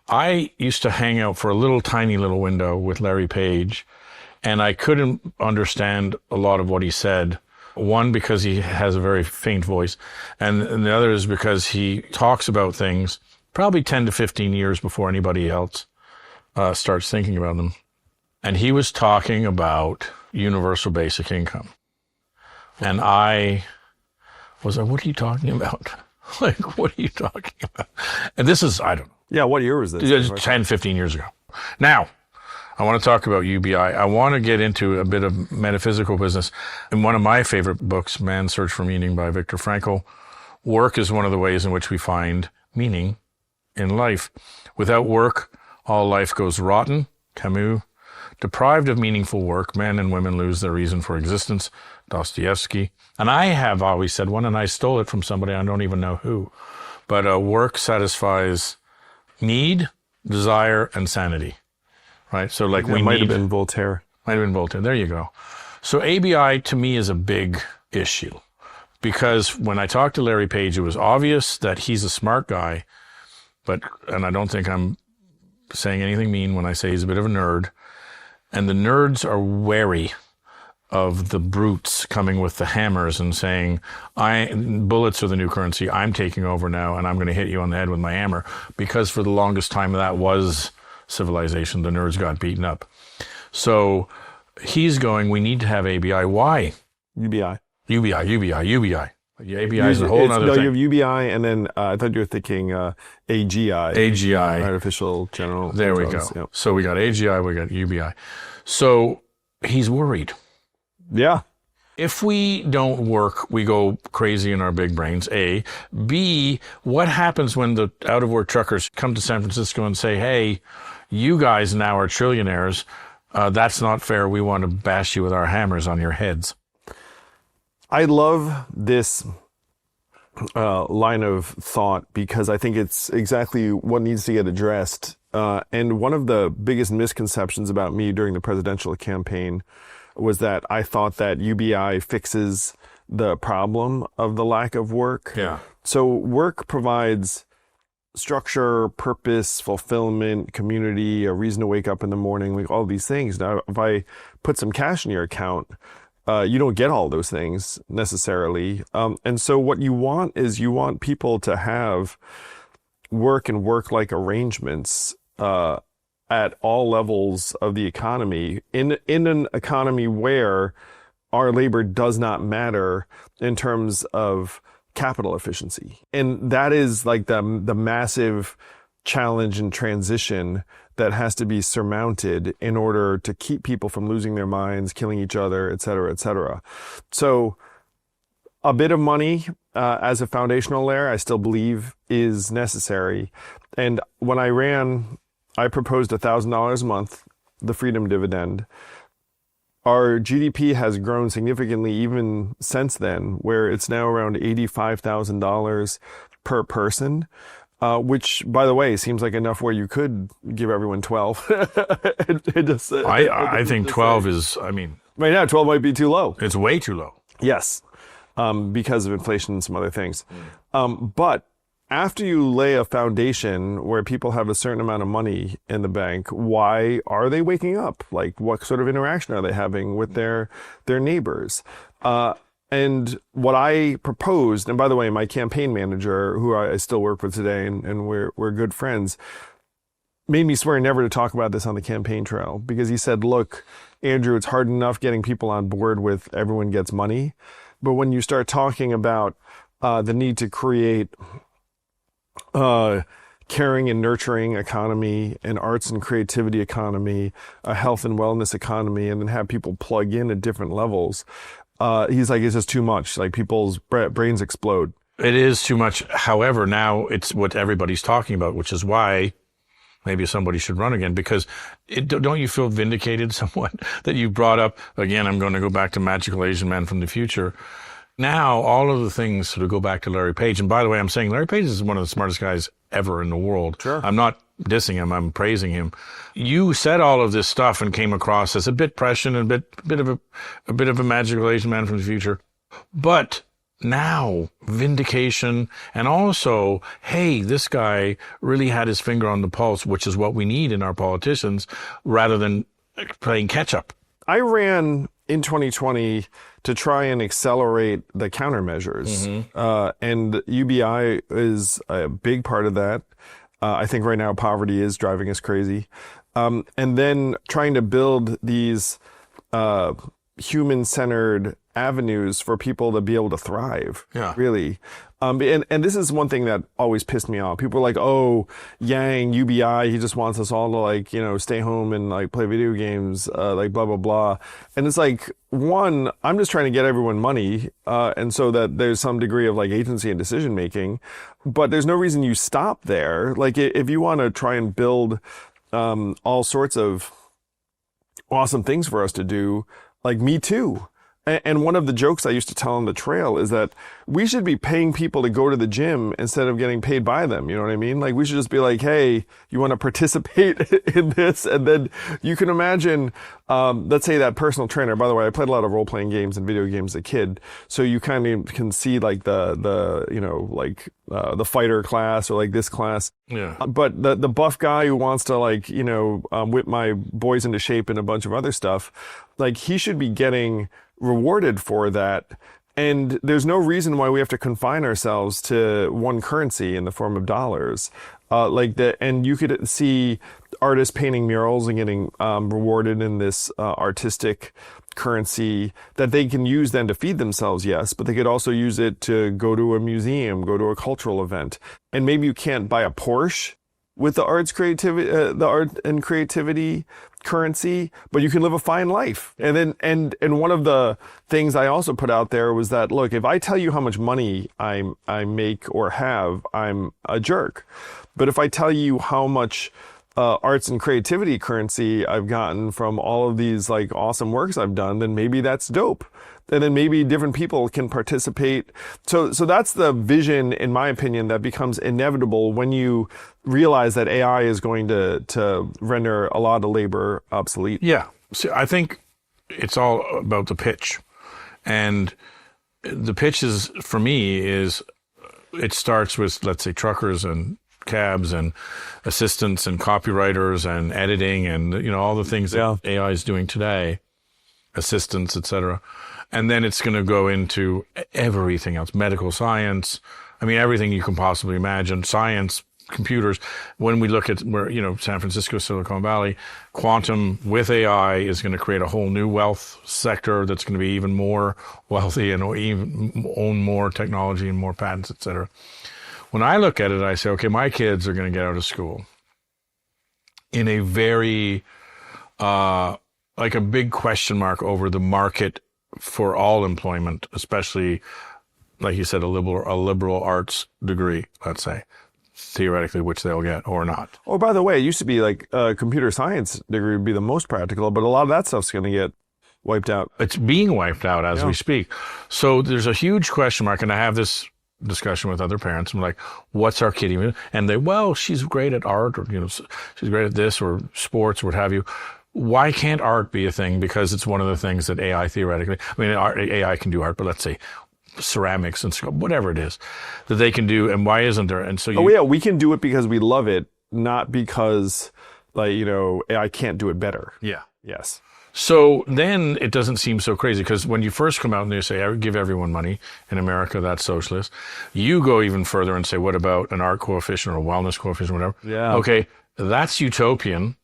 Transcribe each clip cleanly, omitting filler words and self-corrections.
I used to hang out for a little tiny little window with Larry Page, and I couldn't understand a lot of what he said. One, because he has a very faint voice, and the other is because he talks about things probably 10 to 15 years before anybody else starts thinking about them. And he was talking about universal basic income. And I was like, what are you talking about? Like, what are you talking about? And this is, I don't know. Yeah, what year was this? 10, 15 years ago. Now, I want to talk about UBI. I want to get into a bit of metaphysical business. In one of my favorite books, Man's Search for Meaning by Viktor Frankl, work is one of the ways in which we find meaning in life. Without work, all life goes rotten. Camus. Deprived of meaningful work, men and women lose their reason for existence. Dostoevsky. And I have always said one, and I stole it from somebody, I don't even know who. But work satisfies need, desire, and sanity. Right? So like we might have been Voltaire. Might have been Voltaire. There you go. So ABI to me is a big issue because when I talked to Larry Page, it was obvious that he's a smart guy, and I don't think I'm saying anything mean when I say he's a bit of a nerd. And the nerds are wary of the brutes coming with the hammers and saying, bullets are the new currency. I'm taking over now, and I'm going to hit you on the head with my hammer. Because for the longest time, that was civilization. The nerds got beaten up. So he's going, we need to have ABI. Why? UBI. UBI. Yeah, ABI is a whole other thing. You have UBI, and then I thought you were thinking AGI. AGI. Artificial General. There we go. Yep. So we got AGI, we got UBI. So he's worried. Yeah. If we don't work, we go crazy in our big brains, A. B, what happens when the out-of-work truckers come to San Francisco and say, hey, you guys now are trillionaires. That's not fair. We want to bash you with our hammers on your heads. I love this line of thought because I think it's exactly what needs to get addressed. And one of the biggest misconceptions about me during the presidential campaign was that I thought that UBI fixes the problem of the lack of work. Yeah. So work provides structure, purpose, fulfillment, community, a reason to wake up in the morning, like all these things. Now, if I put some cash in your account, you don't get all those things necessarily. And so what you want is you want people to have work and work-like arrangements at all levels of the economy in an economy where our labor does not matter in terms of capital efficiency. And that is like the massive challenge and transition that has to be surmounted in order to keep people from losing their minds, killing each other, et cetera, et cetera. So a bit of money as a foundational layer, I still believe is necessary. And when I ran, I proposed $1,000 a month, the freedom dividend. Our GDP has grown significantly even since then, where it's now around $85,000 per person. Which, by the way, seems like enough where you could give everyone 12. I think 12 is, I mean... Right now, 12 might be too low. It's way too low. Yes, because of inflation and some other things. But after you lay a foundation where people have a certain amount of money in the bank, why are they waking up? Like, what sort of interaction are they having with their neighbors? And what I proposed, and by the way, my campaign manager, who I still work with today, and we're good friends, made me swear never to talk about this on the campaign trail because he said, look, Andrew, it's hard enough getting people on board with everyone gets money. But when you start talking about the need to create caring and nurturing economy, an arts and creativity economy, a health and wellness economy, and then have people plug in at different levels, he's like, it's just too much. Like people's brains explode. It is too much. However, now it's what everybody's talking about, which is why maybe somebody should run again, because don't you feel vindicated somewhat that you brought up, again, I'm going to go back to Magical Asian Man from the Future. Now, all of the things sort of go back to Larry Page. And by the way, I'm saying Larry Page is one of the smartest guys ever in the world. Sure. I'm not dissing him, I'm praising him. You said all of this stuff and came across as a bit prescient and a bit of a Magical Asian Man from the Future. But now vindication, and also, hey, this guy really had his finger on the pulse, which is what we need in our politicians, rather than playing catch up. I ran in 2020 to try and accelerate the countermeasures. And UBI is a big part of that. I think right now poverty is driving us crazy. And then trying to build these human-centered avenues for people to be able to thrive, really. And this is one thing that always pissed me off. People are like, oh, Yang, UBI, he just wants us all to like, stay home and like play video games, like blah, blah, blah. And it's like, one, I'm just trying to get everyone money, and so that there's some degree of like agency and decision making, but there's no reason you stop there. Like if you want to try and build all sorts of awesome things for us to do, like me too. And one of the jokes I used to tell on the trail is that we should be paying people to go to the gym instead of getting paid by them. You know what I mean? Like we should just be like, hey, you want to participate in this? And then you can imagine, let's say that personal trainer, by the way, I played a lot of role-playing games and video games as a kid. So you kind of can see like the fighter class or like this class. Yeah. But the buff guy who wants to like, whip my boys into shape and a bunch of other stuff, like he should be getting rewarded for that. And there's no reason why we have to confine ourselves to one currency in the form of dollars. And you could see artists painting murals and getting rewarded in this artistic currency that they can use then to feed themselves, yes, but they could also use it to go to a museum, go to a cultural event. And maybe you can't buy a Porsche with the art and creativity currency, but you can live a fine life. And then, and one of the things I also put out there was that, look, if I tell you how much money I make or have, I'm a jerk. But if I tell you how much arts and creativity currency I've gotten from all of these like awesome works I've done, then maybe that's dope. And then maybe different people can participate. So that's the vision, in my opinion, that becomes inevitable when you realize that AI is going to render a lot of labor obsolete. Yeah. See, I think it's all about the pitch. And the pitch is, for me, is it starts with, let's say, truckers and cabs and assistants and copywriters and editing and, all the things that AI is doing today, assistants, et cetera. And then it's going to go into everything else, medical science. I mean, everything you can possibly imagine, science, computers. When we look at where, San Francisco, Silicon Valley, quantum with AI is going to create a whole new wealth sector that's going to be even more wealthy and even own more technology and more patents, et cetera. When I look at it, I say, okay, my kids are going to get out of school in a very, like a big question mark over the market for all employment, especially, like you said, a liberal arts degree, let's say, theoretically, which they'll get or not. Oh, by the way, it used to be like a computer science degree would be the most practical, but a lot of that stuff's going to get wiped out. It's being wiped out as we speak. So there's a huge question mark, and I have this discussion with other parents. I'm like, what's our kid even? And they, well, she's great at art, or, she's great at this, or sports, or what have you. Why can't art be a thing? Because it's one of the things that AI theoretically, AI can do art, but let's say ceramics and whatever it is that they can do. And why isn't there? And so we can do it because we love it, not because AI can't do it better. Yeah. Yes. So then it doesn't seem so crazy, because when you first come out and they say, I give everyone money in America, that's socialist. You go even further and say, what about an art coefficient or a wellness coefficient, whatever? Yeah. Okay. That's utopian,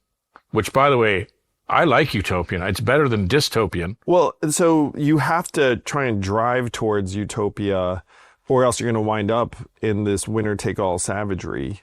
which, by the way, I like utopian. It's better than dystopian. Well, so you have to try and drive towards utopia, or else you're going to wind up in this winner-take-all savagery.